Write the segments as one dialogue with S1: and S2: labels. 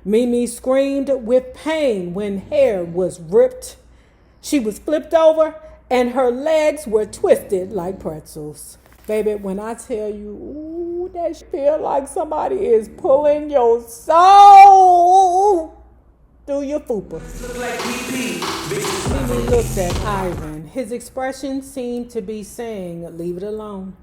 S1: Mimi screamed with pain when hair was ripped. She was flipped over and her legs were twisted like pretzels. Baby, when I tell you, ooh, that feel like somebody is pulling your soul through your fupa. Mimi looked at Ivan. His expression seemed to be saying, leave it alone.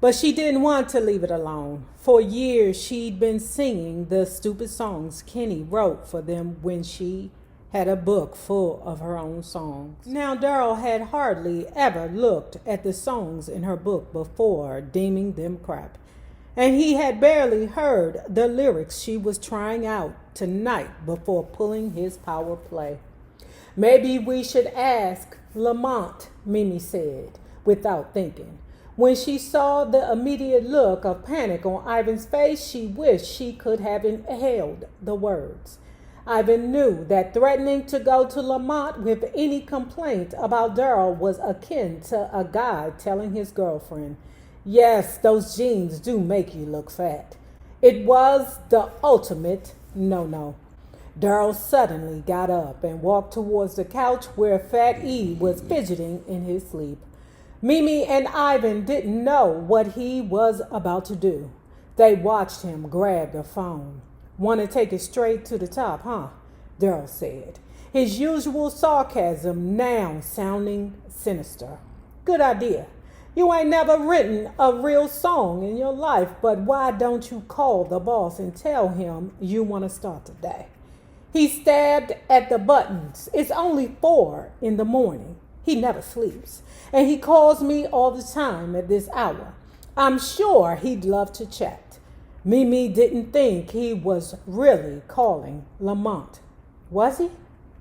S1: But she didn't want to leave it alone. For years, she'd been singing the stupid songs Kenny wrote for them when she had a book full of her own songs. Now, Daryl had hardly ever looked at the songs in her book before, deeming them crap. And he had barely heard the lyrics she was trying out tonight before pulling his power play. Maybe we should ask Lamont, Mimi said, without thinking. When she saw the immediate look of panic on Ivan's face, she wished she could have inhaled the words. Ivan knew that threatening to go to Lamont with any complaint about Daryl was akin to a guy telling his girlfriend, yes, those jeans do make you look fat. It was the ultimate no-no. Daryl suddenly got up and walked towards the couch where Fat E was fidgeting in his sleep. Mimi and Ivan didn't know what he was about to do. They watched him grab the phone. Want to take it straight to the top, huh? Daryl said, his usual sarcasm now sounding sinister. Good idea. You ain't never written a real song in your life, but why don't you call the boss and tell him you want to start today? He stabbed at the buttons. It's only 4 a.m. He never sleeps, and he calls me all the time at this hour. I'm sure he'd love to chat. Mimi didn't think he was really calling Lamont. Was he?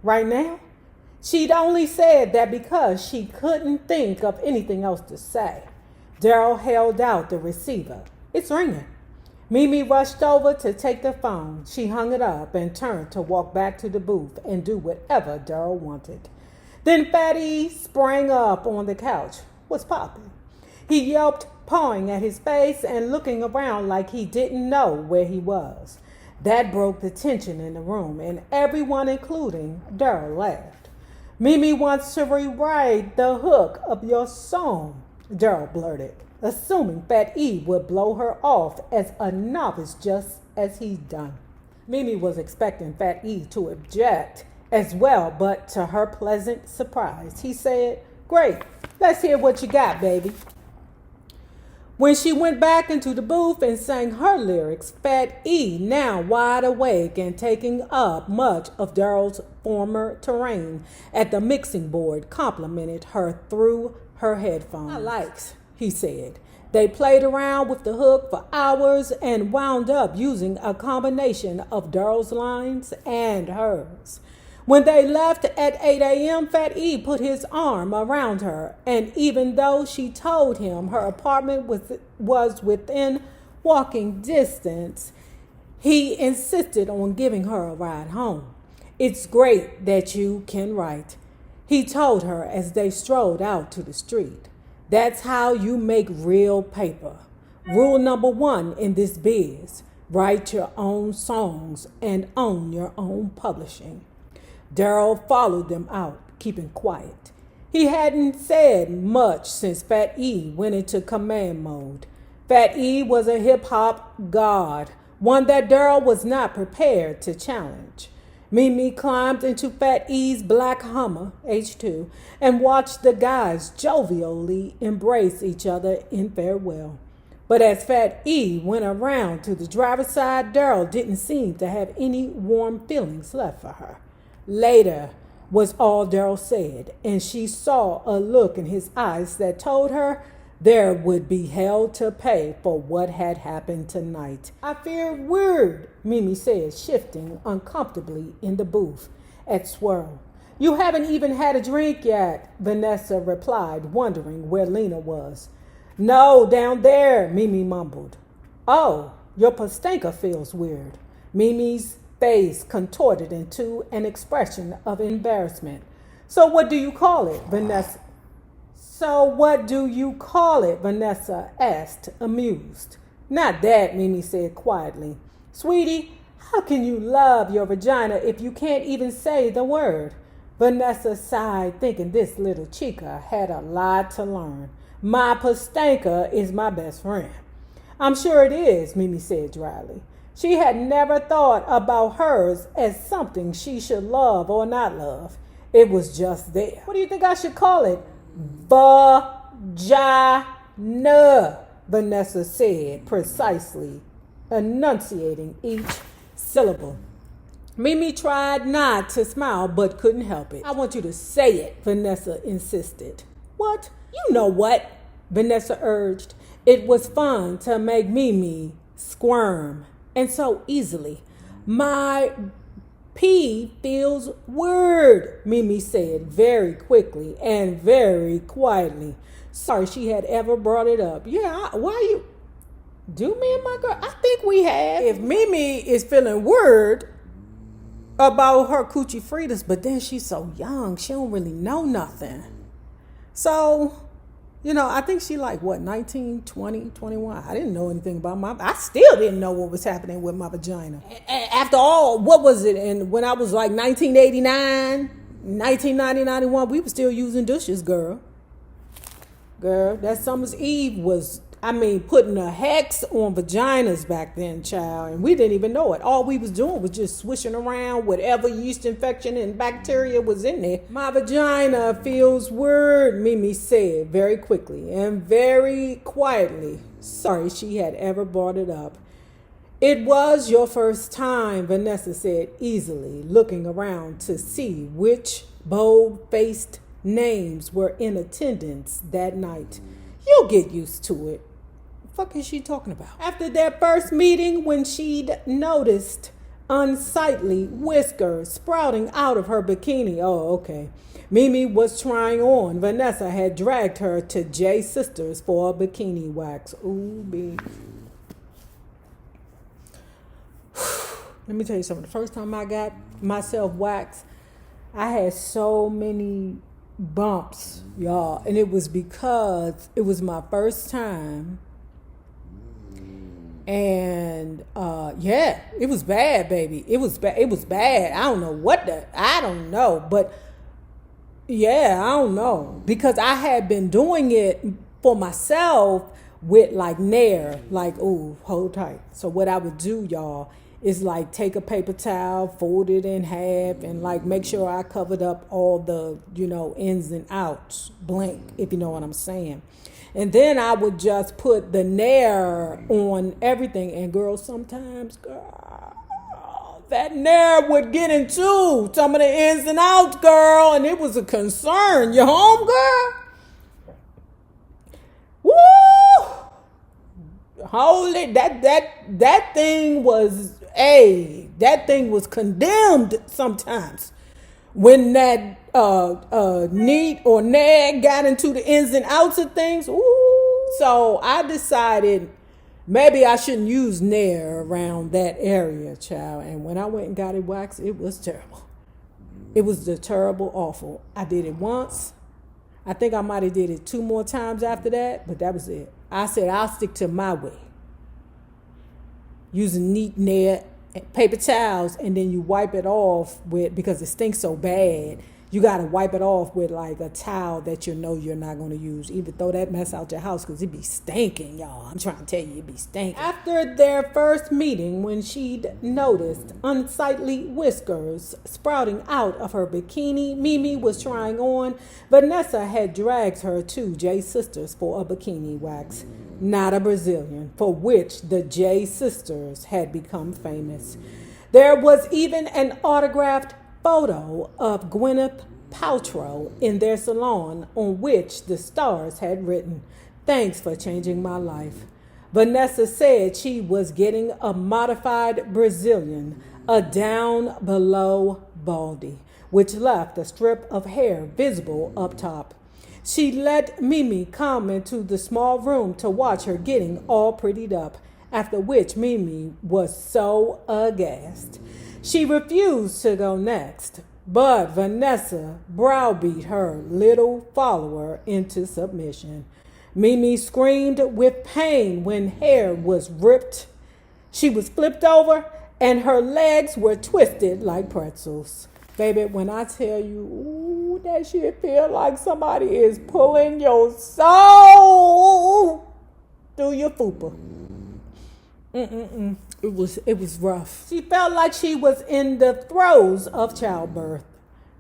S1: Right now? She'd only said that because she couldn't think of anything else to say. Daryl held out the receiver. It's ringing. Mimi rushed over to take the phone. She hung it up and turned to walk back to the booth and do whatever Daryl wanted. Then Fatty sprang up on the couch. What's poppin'? He yelped, pawing at his face and looking around like he didn't know where he was. That broke the tension in the room, and everyone, including Daryl, laughed. Mimi wants to rewrite the hook of your song, Daryl blurted, assuming Fat E would blow her off as a novice just as he'd done. Mimi was expecting Fat E to object as well, but to her pleasant surprise, he said, great, let's hear what you got, baby. When she went back into the booth and sang her lyrics, Fat E, now wide awake and taking up much of Daryl's former terrain at the mixing board, complimented her through her headphones. I likes, he said. They played around with the hook for hours and wound up using a combination of Daryl's lines and hers. When they left at 8 a.m., Fat E put his arm around her, and even though she told him her apartment was within walking distance, he insisted on giving her a ride home. It's great that you can write, he told her as they strolled out to the street. That's how you make real paper. Rule number 1 in this biz, write your own songs and own your own publishing. Daryl followed them out, keeping quiet. He hadn't said much since Fat E went into command mode. Fat E was a hip-hop god, one that Daryl was not prepared to challenge. Mimi climbed into Fat E's black Hummer, H2, and watched the guys jovially embrace each other in farewell. But as Fat E went around to the driver's side, Daryl didn't seem to have any warm feelings left for her. Later was all Daryl said, and she saw a look in his eyes that told her there would be hell to pay for what had happened tonight. I fear weird, Mimi said, shifting uncomfortably in the booth at Swirl. You haven't even had a drink yet, Vanessa replied, wondering where Lena was. No, down there, Mimi mumbled. Oh, your Pastanka feels weird. Mimi's face contorted into an expression of embarrassment. So what do you call it, Vanessa? Vanessa asked, amused. Not that, Mimi said quietly. Sweetie, How can you love your vagina if you can't even say the word? Vanessa sighed, thinking this little chica had a lot to learn. My pastanka is my best friend. I'm sure it is, Mimi said dryly. She had never thought about hers as something she should love or not love. It was just there. What do you think I should call it? Vagina, Vanessa said precisely, enunciating each syllable. Mimi tried not to smile but couldn't help it. I want you to say it, Vanessa insisted. What? You know what? Vanessa urged. It was fun to make Mimi squirm, and so easily. My pee feels weird, Mimi said very quickly and very quietly. Sorry she had ever brought it up. Yeah, why you... Do me and my girl? I think we have. If Mimi is feeling weird about her coochie fritas, but then she's so young, she don't really know nothing. So, I think she like, 19, 20, 21. I didn't know anything about I still didn't know what was happening with my vagina. After all, what was it? And when I was like 1989, 1990, 91, we were still using douches, girl. Girl, that summer's eve was... putting a hex on vaginas back then, child, and we didn't even know it. All we was doing was just swishing around whatever yeast infection and bacteria was in there. My vagina feels weird, Mimi said very quickly and very quietly. Sorry she had ever brought it up. It was your first time, Vanessa said easily, looking around to see which bold-faced names were in attendance that night. You'll get used to it. Fuck is she talking about? After their first meeting, when she'd noticed unsightly whiskers sprouting out of her bikini. Oh, okay. Mimi was trying on. Vanessa had dragged her to Jay's sister's for a bikini wax. Ooh, baby. Let me tell you something. The first time I got myself waxed, I had so many bumps, y'all. And it was because it was my first time. And it was bad, baby. It was bad. I don't know. But yeah, I don't know. Because I had been doing it for myself with like Nair, like, ooh, hold tight. So what I would do, y'all, is like take a paper towel, fold it in half, and like make sure I covered up all the, ins and outs, blank, if you know what I'm saying. And then I would just put the Nair on everything. And sometimes, that Nair would get into some of the ins and outs, girl. And it was a concern. You home, girl? Woo! Holy, that thing was, that thing was condemned sometimes. When that neat or nag got into the ins and outs of things, ooh. So I decided maybe I shouldn't use Nair around that area, child. And when I went and got it waxed, it was terrible. It was the terrible, awful. I did it once. I think I might have did it 2 more times after that, but that was it. I said I'll stick to my way. Using neat Nair, paper towels, and then you wipe it off with, because it stinks so bad, you got to wipe it off with like a towel that you're not going to use. Either throw that mess out your house because it be stinking, y'all. I'm trying to tell you, it be stinking. After their first meeting, when she'd noticed unsightly whiskers sprouting out of her bikini Mimi was trying on, Vanessa had dragged her to Jay's sisters for a bikini wax. Not a Brazilian, for which the J sisters had become famous. There was even an autographed photo of Gwyneth Paltrow in their salon on which the stars had written, "Thanks for changing my life." Vanessa said she was getting a modified Brazilian, a down below baldy, which left a strip of hair visible up top. She let Mimi come into the small room to watch her getting all prettied up, after which Mimi was so aghast. She refused to go next, but Vanessa browbeat her little follower into submission. Mimi screamed with pain when hair was ripped. She was flipped over and her legs were twisted like pretzels. Baby, when I tell you, ooh, that shit feel like somebody is pulling your soul through your fupa. It was rough. She felt like she was in the throes of childbirth.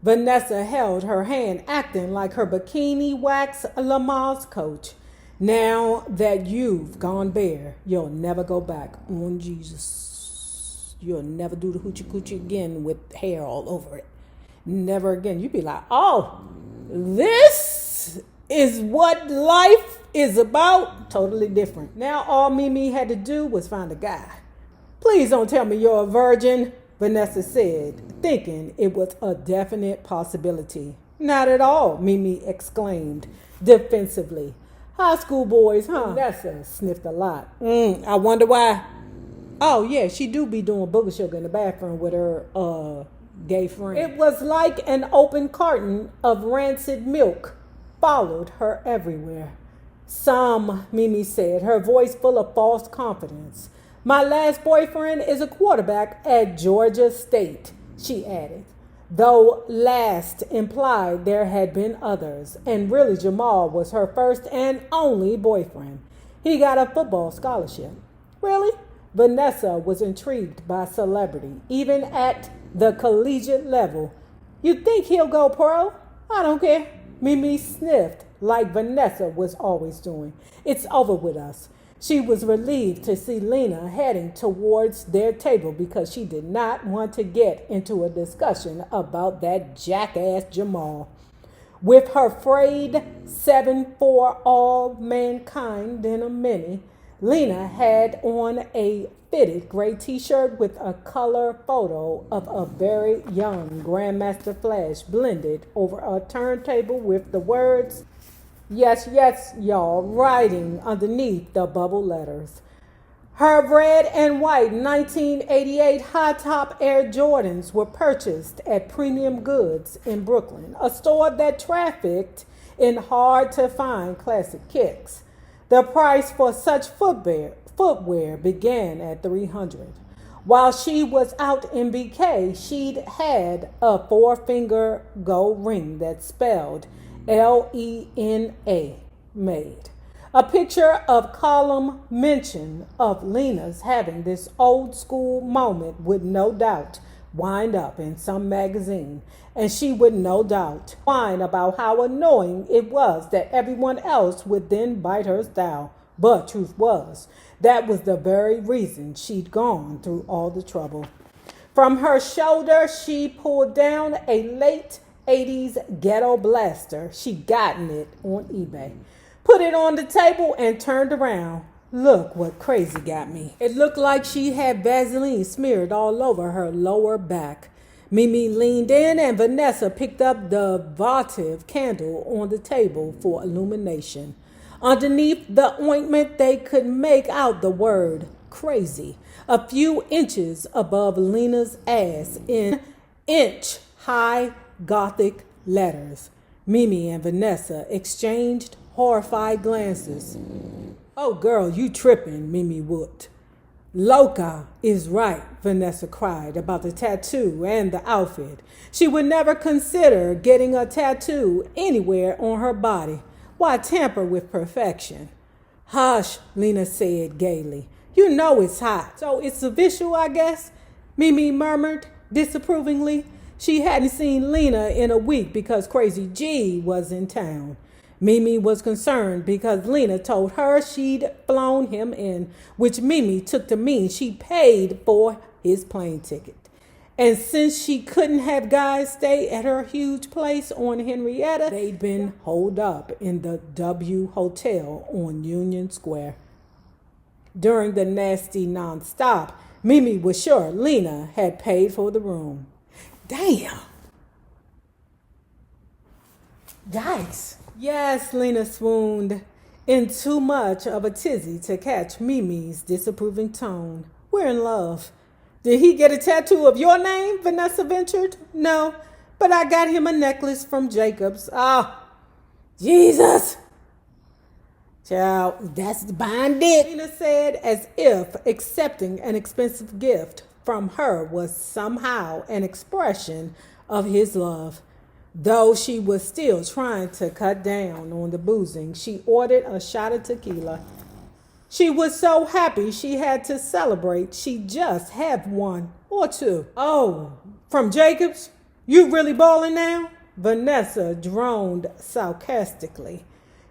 S1: Vanessa held her hand, acting like her bikini wax Lamar's coach. Now that you've gone bare, you'll never go back on Jesus. You'll never do the hoochie coochie again with hair all over it. Never again. You'd be like, oh, this is what life is about. Totally different. Now all Mimi had to do was find a guy. Please don't tell me you're a virgin, Vanessa said, thinking it was a definite possibility. Not at all, Mimi exclaimed defensively. High school boys, huh? Vanessa sniffed a lot. I wonder why. Oh, yeah, she do be doing booger sugar in the bathroom with her gay friend. It was like an open carton of rancid milk followed her everywhere. Some, Mimi said, her voice full of false confidence. My last boyfriend is a quarterback at Georgia State, she added. Though last implied there had been others, and really Jamal was her first and only boyfriend. He got a football scholarship. Really? Vanessa was intrigued by celebrity, even at the collegiate level. You think he'll go pro? I don't care. Mimi sniffed like Vanessa was always doing. It's over with us. She was relieved to see Lena heading towards their table because she did not want to get into a discussion about that jackass Jamal. With her frayed 7'4" all mankind denim mini, Lena had on a fitted gray t-shirt with a color photo of a very young Grandmaster Flash blended over a turntable with the words, yes, yes, y'all, writing underneath the bubble letters. Her red and white 1988 high-top Air Jordans were purchased at Premium Goods in Brooklyn, a store that trafficked in hard-to-find classic kicks. The price for such footwear began at $300. While she was out in BK, she'd had a 4-finger gold ring that spelled Lena made. A picture of column mention of Lena's having this old school moment would no doubt wind up in some magazine, and she would no doubt whine about how annoying it was that everyone else would then bite her style. But truth was, that was the very reason she'd gone through all the trouble. From her shoulder, she pulled down a late 80s ghetto blaster. She'd gotten it on eBay. Put it on the table and turned around. Look what crazy got me. It looked like she had Vaseline smeared all over her lower back. Mimi leaned in and Vanessa picked up the votive candle on the table for illumination. Underneath the ointment, they could make out the word crazy a few inches above Lena's ass in inch-high Gothic letters. Mimi and Vanessa exchanged horrified glances. Oh, girl, you tripping, Mimi whooped. Loca is right, Vanessa cried about the tattoo and the outfit. She would never consider getting a tattoo anywhere on her body. Why tamper with perfection? Hush, Lena said gaily. You know it's hot. So it's official, I guess? Mimi murmured disapprovingly. She hadn't seen Lena in a week because Crazy G was in town. Mimi was concerned because Lena told her she'd flown him in, which Mimi took to mean she paid for his plane ticket. And since she couldn't have guys stay at her huge place on Henrietta, they'd been holed up in the W Hotel on Union Square. During the nasty nonstop, Mimi was sure Lena had paid for the room. Damn. Yikes. Yes, Lena swooned in too much of a tizzy to catch Mimi's disapproving tone. We're in love. Did he get a tattoo of your name? Vanessa ventured. No, but I got him a necklace from Jacobs. Ah, Jesus. Child, that's the buying dick, Lena said, as if accepting an expensive gift from her was somehow an expression of his love. Though she was still trying to cut down on the boozing, she ordered a shot of tequila. She was so happy she had to celebrate. She just had one or two. Oh, from Jacobs? You really balling now? Vanessa droned sarcastically.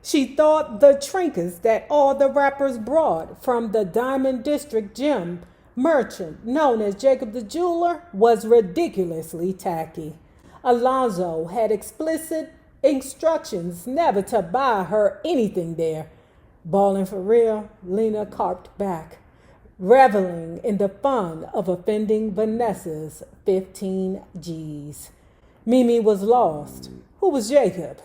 S1: She thought the trinkets that all the rappers brought from the Diamond District gem merchant known as Jacob the Jeweler was ridiculously tacky. Alonzo had explicit instructions never to buy her anything there. Balling for real, Lena carped back, reveling in the fun of offending Vanessa's 15 G's. Mimi was lost. Who was Jacob?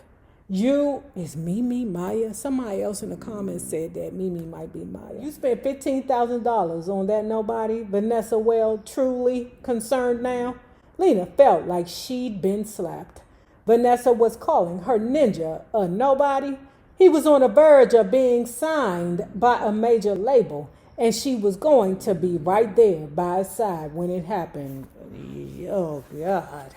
S1: You is Mimi Maya? Somebody else in the comments said that Mimi might be Maya. You spent $15,000 on that nobody? Vanessa wailed, truly concerned now. Lena felt like she'd been slapped. Vanessa was calling her ninja a nobody. He was on the verge of being signed by a major label, and she was going to be right there by his side when it happened. Oh, God.